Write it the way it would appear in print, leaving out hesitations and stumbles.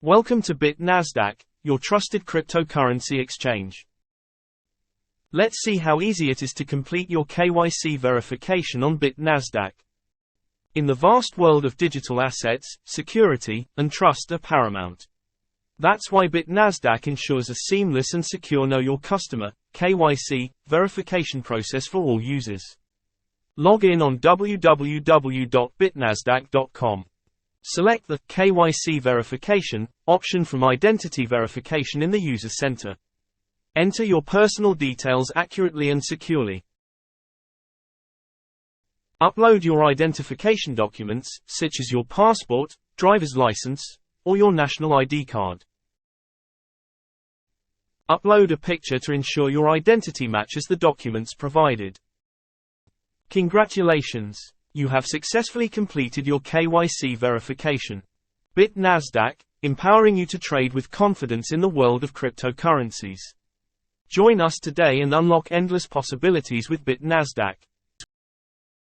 Welcome to BitNasdaq, your trusted cryptocurrency exchange. Let's see how easy it is to complete your KYC verification on BitNasdaq. In the vast world of digital assets, security and trust are paramount. That's why BitNasdaq ensures a seamless and secure Know Your Customer (KYC) verification process for all users. Log in on www.bitnasdaq.com. Select the KYC verification option from Identity Verification in the User Center. Enter your personal details accurately and securely. Upload your identification documents, such as your passport, driver's license, or your national ID card. Upload a picture to ensure your identity matches the documents provided. Congratulations! You have successfully completed your KYC verification. BitNasdaq, empowering you to trade with confidence in the world of cryptocurrencies. Join us today and unlock endless possibilities with BitNasdaq.